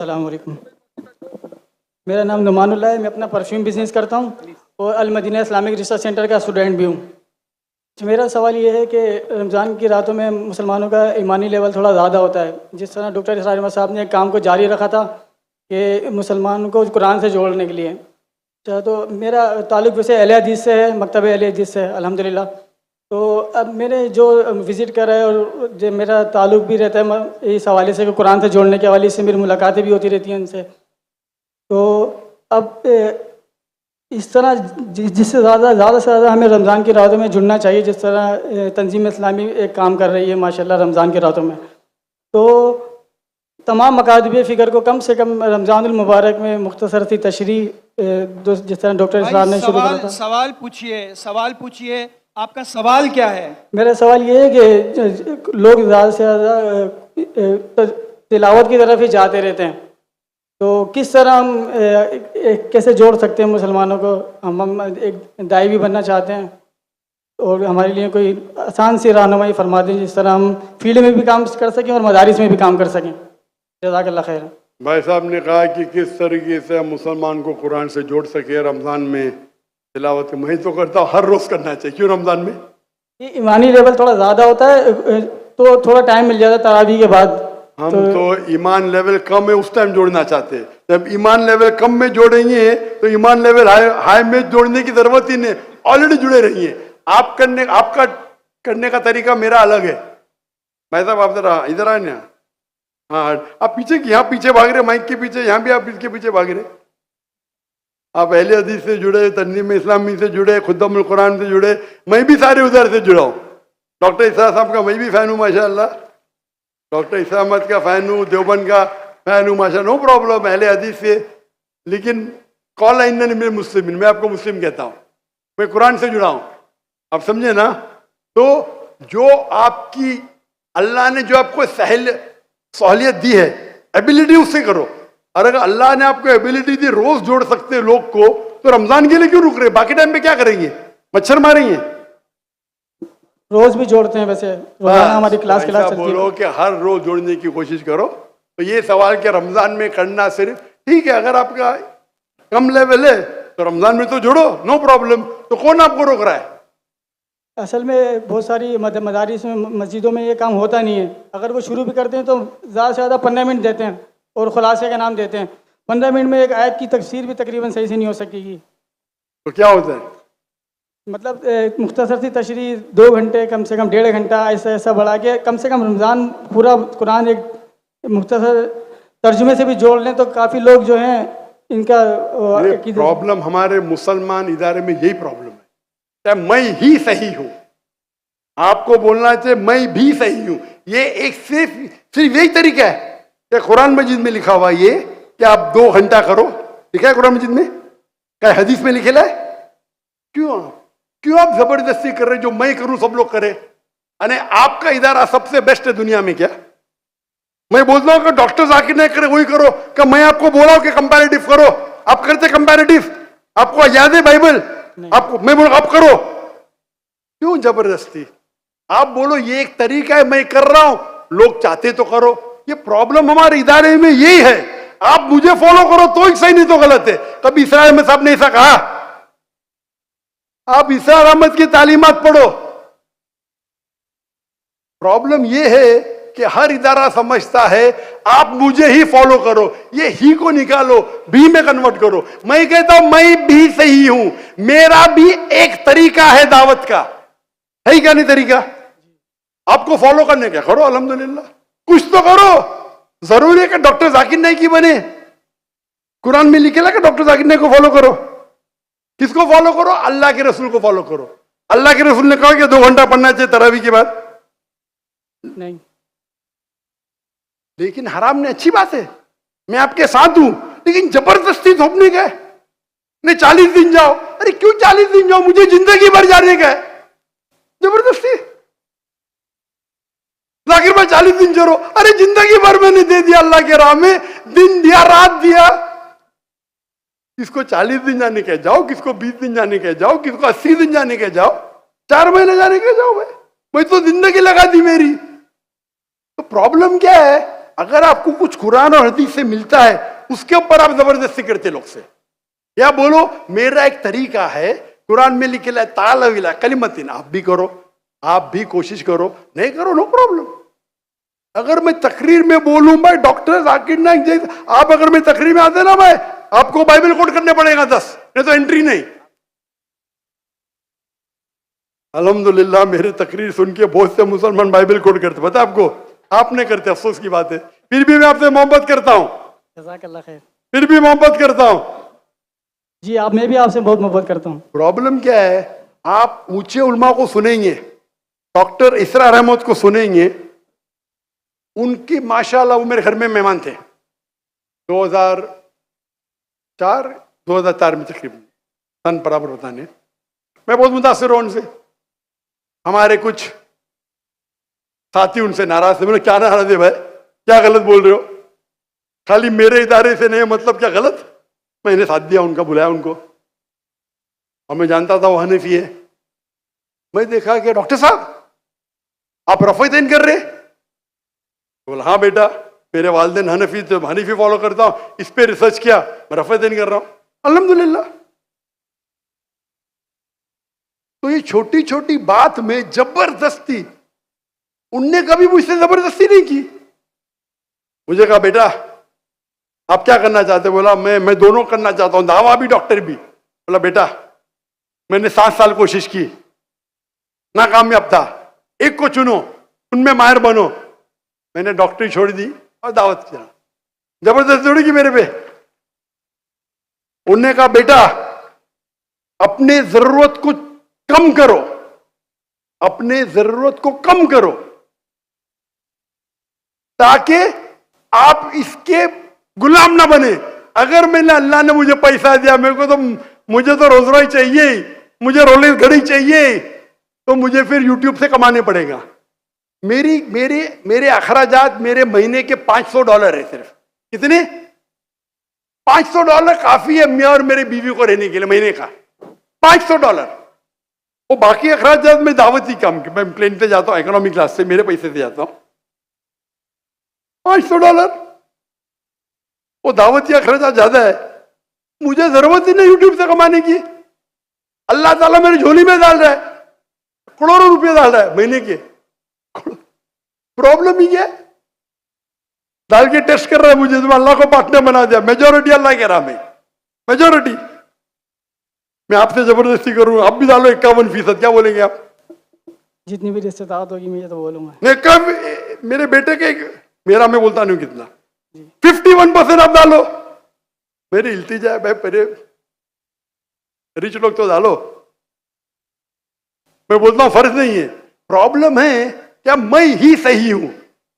अस्सलाम वालेकुम। मेरा नाम नुमानुल्लाह है। मैं अपना परफ्यूम बिज़नेस करता हूँ और अल मदीना इस्लामिक रिसर्च सेंटर का स्टूडेंट भी हूँ। तो मेरा सवाल ये है कि रमज़ान की रातों में मुसलमानों का ईमानी लेवल थोड़ा ज़्यादा होता है। जिस तरह डॉक्टर इसरार अहमद साहब ने एक काम को जारी रखा था कि मुसलमानों को कुरान से जोड़ने के लिए। तो मेरा ताल्लुक़ वैसे अहले हदीस से है, मकतब अहले हदीस से है अल्हम्दुलिल्लाह। तो अब मैंने जो विज़िट करा है और जो मेरा ताल्लुक़ भी रहता है इस हवाले से कि कुरान से जोड़ने के हवाले से मेरी मुलाकातें भी होती रहती हैं उनसे। तो अब इस तरह जिससे ज़्यादा से ज़्यादा हमें रमज़ान की रातों में जुड़ना चाहिए, जिस तरह तंजीम इस्लामी एक काम कर रही है माशाल्लाह रमज़ान की रातों में। तो तमाम मकातब फ़िक्र को कम से कम रमज़ानुल मुबारक में मुख्तसर सी तशरीह जिस तरह डॉक्टर इसरार ने शुरू करा था। सवाल पूछिए, आपका सवाल क्या है? मेरा सवाल ये है कि लोग ज़्यादा से ज़्यादा तिलावत की तरफ ही जाते रहते हैं, तो किस तरह हम कैसे जोड़ सकते हैं मुसलमानों को? हम एक दाई भी बनना चाहते हैं और हमारे लिए कोई आसान सी रहनुमाई फरमा दें जिस तरह हम फील्ड में भी काम कर सकें और मदारिस में भी काम कर सकें। जज़ाकल्लाह खैर। भाई साहब ने कहा कि किस तरीके से हम मुसलमान को कुरान से जोड़ सके रमज़ान में तिलावत। मैं तो करता हूँ हर रोज़ करना चाहिए। क्यों रमज़ान में? ये ईमानी लेवल थोड़ा ज़्यादा होता है तो थोड़ा टाइम मिल जाता है तरावी के बाद। हम तो ईमान लेवल कम है उस टाइम जोड़ना चाहते हैं। जब ईमान लेवल कम में जोड़ेंगे तो ईमान लेवल हाई में जोड़ने की जरूरत ही नहीं, ऑलरेडी जुड़े रहिए। आपका करने का तरीका मेरा अलग है। भाई साहब आप जरा इधर आए ना। हाँ, आप पीछे यहाँ पीछे भाग रहे, माइक के पीछे, यहाँ भी आप इसके पीछे भाग रहे। आप अहले हदीस से जुड़े, तंजीम इस्लामी से जुड़े, खुद्दमुल कुरान से जुड़े, मैं भी सारे उधर से जुड़ा हूँ। डॉक्टर इसरार साहब का मैं भी फैन हूँ माशाल्लाह। डॉक्टर इसरार अहमद का फैन हूँ, देवबंद का फैन हूँ माशाल्लाह, नो प्रॉब्लम। अहले हदीस से, लेकिन कॉल इन्ननी में मुस्लिम, मैं आपको मुस्लिम कहता हूँ, मैं कुरान से जुड़ा हूँ। आप समझे ना? तो जो आपकी अल्लाह ने जो आपको सहूलियत दी है, एबिलिटी उससे करो। और अगर अल्लाह ने आपको एबिलिटी दी, रोज जोड़ सकते हैं लोग को, तो रमजान के लिए क्यों रुक रहे? बाकी टाइम पे क्या करेंगे? मच्छर मारेंगे? रोज भी जोड़ते हैं वैसे, हमारी क्लास चलती है। बोलो कि हर रोज जोड़ने की कोशिश करो। तो ये सवाल कि रमजान में करना सिर्फ ठीक है, अगर आपका कम लेवल है तो रमजान में तो जोड़ो, नो प्रॉब्लम। तो कौन आपको रोक रहा है? असल में बहुत सारी मदारिस में, मस्जिदों में ये काम होता नहीं है। अगर वो शुरू भी करते हैं तो ज़्यादा से ज़्यादा 15 मिनट देते हैं और खुलासे का नाम देते हैं। 15 मिनट में एक आयत की तफसीर भी तकरीबन सही से नहीं हो सकेगी। तो क्या होता है? मतलब मुख्तसर सी तशरीह 2 घंटे, कम से कम 1.5 घंटा, ऐसा बढ़ा के कम से कम रमज़ान पूरा कुरान एक मुख्तसर तर्जुमे से भी जोड़ लें तो काफ़ी लोग जो हैं इनका प्रॉब्लम हमारे मुसलमान इदारे में यही प्रॉब्लम है। मैं ही सही हूं, आपको बोलना चाहिए मैं भी सही हूं। ये एक सिर्फ यही तरीका है कि कुरान मजीद में लिखा हुआ ये कि आप 2 घंटा करो, लिखा है कुरान मजीद में? क्या हदीस में लिखेला है? क्यों आप जबरदस्ती कर रहे? जो मैं करूं सब लोग करें। अरे आपका इदारा सबसे बेस्ट है दुनिया में क्या? मैं बोलता हूं कि डॉक्टर जाकिर नहीं करे वही करो, कि मैं आपको बोला हूं कि कंपैरेटिव करो, आप करते कंपैरेटिव? आपको याद है बाइबल? आपको मैं बोलो आप करो, क्यों जबरदस्ती? आप बोलो ये एक तरीका है, मैं कर रहा हूं, लोग चाहते तो करो। ये प्रॉब्लम हमारे इदारे में यही है। आप मुझे फॉलो करो तो ही सही, नहीं तो गलत है। कभी इसरार अहमद साहब ने ऐसा कहा? आप इसरार अहमद की तालीमात पढ़ो। प्रॉब्लम ये है कि हर इदारा समझता है आप मुझे ही फॉलो करो, ये ही को निकालो, भी में कन्वर्ट करो। मैं कहता हूं मैं भी सही हूं, मेरा भी एक तरीका है दावत का, है ही क्या नहीं तरीका? आपको फॉलो करने का करो, अल्हम्दुलिल्लाह कुछ तो करो। जरूरी है कि डॉक्टर जाकिर नाइक की बने? कुरान में लिखेला कि डॉक्टर जाकिर नाइक को फॉलो करो? किसको फॉलो करो? अल्लाह के रसूल को फॉलो करो। अल्लाह के रसूल ने कहा कि 2 घंटा पढ़ना चाहिए तरावी के बाद? नहीं। लेकिन हराम ने अच्छी बात है, मैं आपके साथ हूं, लेकिन जबरदस्ती थोपने का है। नहीं 40 दिन जाओ। अरे क्यों 40 दिन जाओ? मुझे जिंदगी भर जाने का है, जबरदस्ती। जाकिर भाई 40 दिन चलो, अरे जिंदगी भर मैंने दे दिया अल्लाह के राह में, दिन दिया रात दिया। किसको 40 दिन जाने के जाओ, किसको 20 दिन जाने के जाओ, किसको 80 दिन जाने के जाओ, 4 महीने जाने के जाओ। भाई मैं तो जिंदगी लगा दी मेरी। तो प्रॉब्लम क्या है? अगर आपको कुछ कुरान और हदीस से मिलता है उसके ऊपर आप जबरदस्ती करते लोग से, या बोलो मेरा एक तरीका है, कुरान में लिखे ताला कलिमतिन, आप भी करो, आप भी कोशिश करो, नहीं करो नो प्रॉब्लम। अगर मैं तकरीर में बोलूं भाई डॉक्टर जाकिर नाइक जैसे, आप अगर मैं तकरीर में आते ना भाई आपको बाइबल कोट करने पड़ेगा 10, नहीं तो एंट्री नहीं। अल्हम्दुलिल्लाह मेरे तकरीर सुन के बहुत से मुसलमान बाइबल कोट करते, पता आपको, आप नहीं करते, अफसोस की बात है। फिर भी मैं आपसे मोहब्बत करता हूं, जज़ाकल्लाह खैर। फिर भी मोहब्बत करता हूं। जी आप, मैं भी आपसे बहुत मोहब्बत करता हूँ। प्रॉब्लम क्या है, आप ऊंचे उलमा को सुनेंगे, डॉक्टर इसरा रहमत को सुनेंगे, उनकी माशाल्लाह वो मेरे घर में मेहमान थे 2004 में तकरीबन, सन बराबर बताने। मैं बहुत मुतासिर हूं उनसे, हमारे कुछ साथी उनसे नाराज थे। मैंने क्या नाराज है भाई, क्या गलत बोल रहे हो, खाली मेरे इदारे से नहीं मतलब क्या गलत। मैंने साथ दिया उनका, बुलाया उनको, और मैं जानता था वो हनफी है। मैं देखा कि डॉक्टर साहब आप रफ़ीदैन कर रहे, बोला हाँ बेटा मेरे वालिदैन हनफी थे, हनीफी फॉलो करता हूं, इस पे रिसर्च किया, मैं रफ़ीदैन कर रहा हूं अल्हम्दुलिल्लाह। तो ये छोटी छोटी बात में जबरदस्ती, उनने कभी मुझसे जबरदस्ती नहीं की। मुझे कहा बेटा आप क्या करना चाहते, बोला मैं दोनों करना चाहता हूं, दावा भी डॉक्टर भी। बोला बेटा मैंने 7 साल कोशिश की, नाकामयाब था, एक को चुनो, उनमें माहिर बनो। मैंने डॉक्टरी छोड़ दी और दावत किया, जबरदस्ती थोड़ी की मेरे पे। उन्होंने कहा बेटा अपने जरूरत को कम करो, अपने जरूरत को कम करो, ताकि आप इसके गुलाम ना बने। अगर मैंने, अल्लाह ने मुझे पैसा दिया, मुझे तो रोज रोज चाहिए, मुझे रोलेक्स घड़ी चाहिए, तो मुझे फिर यूट्यूब से कमाने पड़ेगा। मेरे अखराजात मेरे महीने के $500 है सिर्फ। कितने? $500 काफी है मैं और मेरे बीवी को रहने के लिए, महीने का $500। वो बाकी अखराजात में दावती काम के, मैं प्लेन पे जाता हूँ इकोनॉमी क्लास से, मेरे पैसे से जाता हूँ। $500 वो दावती अखराजात ज्यादा है, मुझे जरूरत ही नहीं यूट्यूब से कमाने की। अल्लाह ताला मेरी झोली में डाल रहा है, करोड़ों रुपए डाल रहा है महीने के। प्रॉब्लम ही क्या है, डाल के टेस्ट कर रहा है मुझे, तुम अल्लाह को पार्टनर बना दिया। मेजोरिटी अल्लाह कह रहा, मैं मेजोरिटी, मैं आपसे जबरदस्ती करूं, आप भी डालो 51%, क्या बोलेंगे आप? जितनी भी रिश्तेदार होगी मैं ये तो बोलूंगा। नहीं कब मेरे बेटे के, मेरा मैं बोलता नहीं कितना, 51% आप डालो, मेरी इल्तिजा है भाई, पहले रिच लोग तो डालो। मैं बोलता हूं फर्ज नहीं है, प्रॉब्लम है क्या मैं ही सही हूं,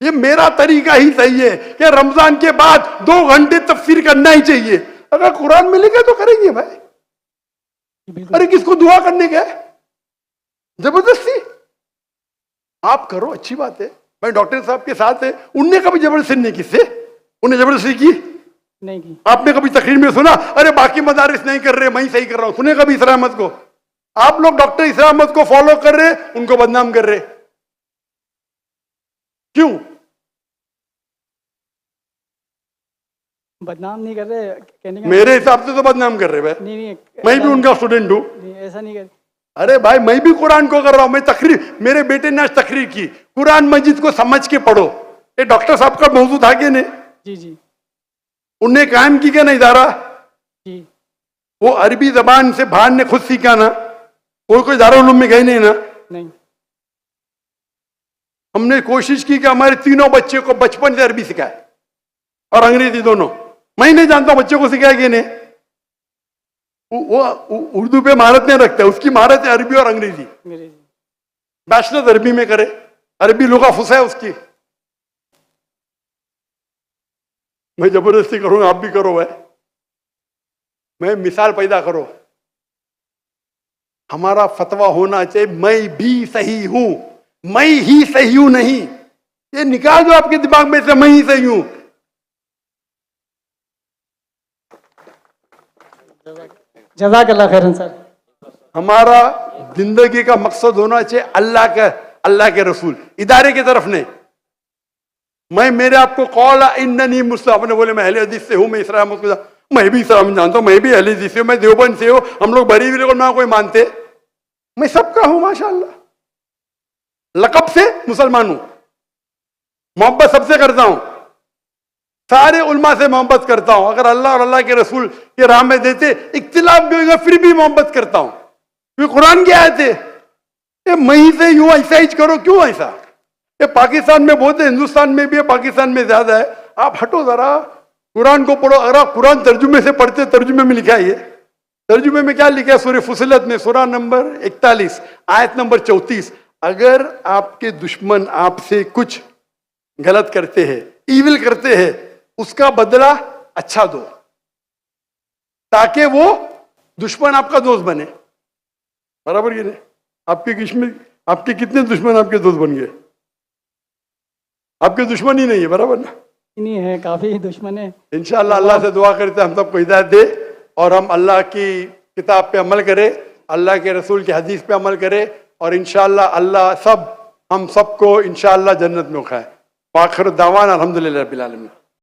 ये मेरा तरीका ही सही है कि रमजान के बाद 2 घंटे तफसीर करना ही चाहिए। अगर कुरान में लिखा तो करेंगे भाई, अरे किसको दुआ करने का है जबरदस्ती? आप करो, अच्छी बात है, मैं डॉक्टर साहब के साथ है, उनने कभी जबरदस्ती नहीं, किससे उन्हें जबरदस्ती की नहीं की। आपने कभी तकरीर में सुना अरे बाकी मदारिस नहीं कर रहे मैं ही सही कर रहा हूं? सुने कभी इसरा अहमद को? आप लोग डॉक्टर इसरा अहमद को फॉलो कर रहे, उनको बदनाम कर रहे, क्यों? बदनाम नहीं कर रहे, कहने का मेरे हिसाब से तो बदनाम कर रहे भाई। नहीं, मैं भी उनका स्टूडेंट हूं। नहीं, ऐसा नहीं कर। अरे भाई मैं भी कुरान को कर रहा हूं, मैं तकरीर, मेरे बेटे ने आज तकरीर की, कुरान मजीद को समझ के पढ़ो। ये डॉक्टर साहब का मौजूद था कि नहीं? जी जी उनने कायम की क्या ना इदारा? जी। वो अरबी जबान से बाहर ने खुद सीखा ना, कोई दारुल उलूम में गए नहीं ना। नहीं, हमने कोशिश की कि हमारे तीनों बच्चे को बचपन से अरबी सिखाए और अंग्रेजी दोनों। मैं नहीं जानता बच्चे को सिखाया कि नहीं, वो उर्दू पे महारत नहीं रखता है, उसकी महारत है अरबी और अंग्रेजी। बैचलर अरबी में करे, अरबी लुगा फुसा है उसकी। मैं जबरदस्ती करूंगा, आप भी करो भाई, मैं मिसाल पैदा करो। हमारा फतवा होना चाहिए मैं भी सही हूं, मैं ही सही हूं नहीं। ये निकाल दो आपके दिमाग में से मैं ही सही हूं। जज़ाकल्लाह खैरन सर। हमारा जिंदगी का मकसद होना चाहिए अल्लाह के रसूल, इदारे की तरफ नहीं। मैं मेरे आपको कौल इन्ननी मुस्लिम, आपने बोले मैं अहले हदीस से हूँ, मैं इस्लाम मैं भी इस्लाम जानता हूँ, मैं भी अहले हदीस से हूँ, मैं देवबंद से हूँ, हम लोग बरी भी ना कोई मानते, मैं सबका हूँ माशाअल्लाह, लकब से मुसलमान हूं, मोहब्बत सबसे करता हूं, सारे उल्मा से मोहब्बत करता हूं, अगर अल्लाह और अल्लाह के रसूल के राह में देते इख्तिलाफ भी होगा फिर भी मोहब्बत करता हूं, क्योंकि कुरान की आयत है, ये मई से यूं ऐसा ही करो, क्यों ऐसा, ये पाकिस्तान में बहुत है, हिंदुस्तान में भी है, पाकिस्तान में ज्यादा है, आप हटो जरा, कुरान को पढ़ो, अगर आप कुरान तर्जुमे से पढ़ते, तर्जुमे में लिखा है, ये तर्जुमे में क्या लिखा है, सूरह फुसिलत में सूरा नंबर 41 आयत नंबर 34, अगर आपके दुश्मन आपसे कुछ गलत करते हैं, ईविल करते हैं, उसका बदला अच्छा दो, ताकि वो दुश्मन आपका दोस्त बने, बराबर कि नहीं, आपके कितने दुश्मन आपके दोस्त बन गए, आपके दुश्मन ही नहीं है, बराबर ना, नहीं है, काफी दुश्मन है। इंशाअल्लाह अल्लाह से दुआ करते हैं हम सबको हिदायत दे और हम अल्लाह की किताब पे अमल करें, अल्लाह के रसूल की हदीस पे अमल करें और इंशाअल्लाह अल्लाह हम सबको इंशाअल्लाह जन्नत में उठाए। आखिर दावाना अल्हम्दुलिल्लाह रब्बिल आलमीन।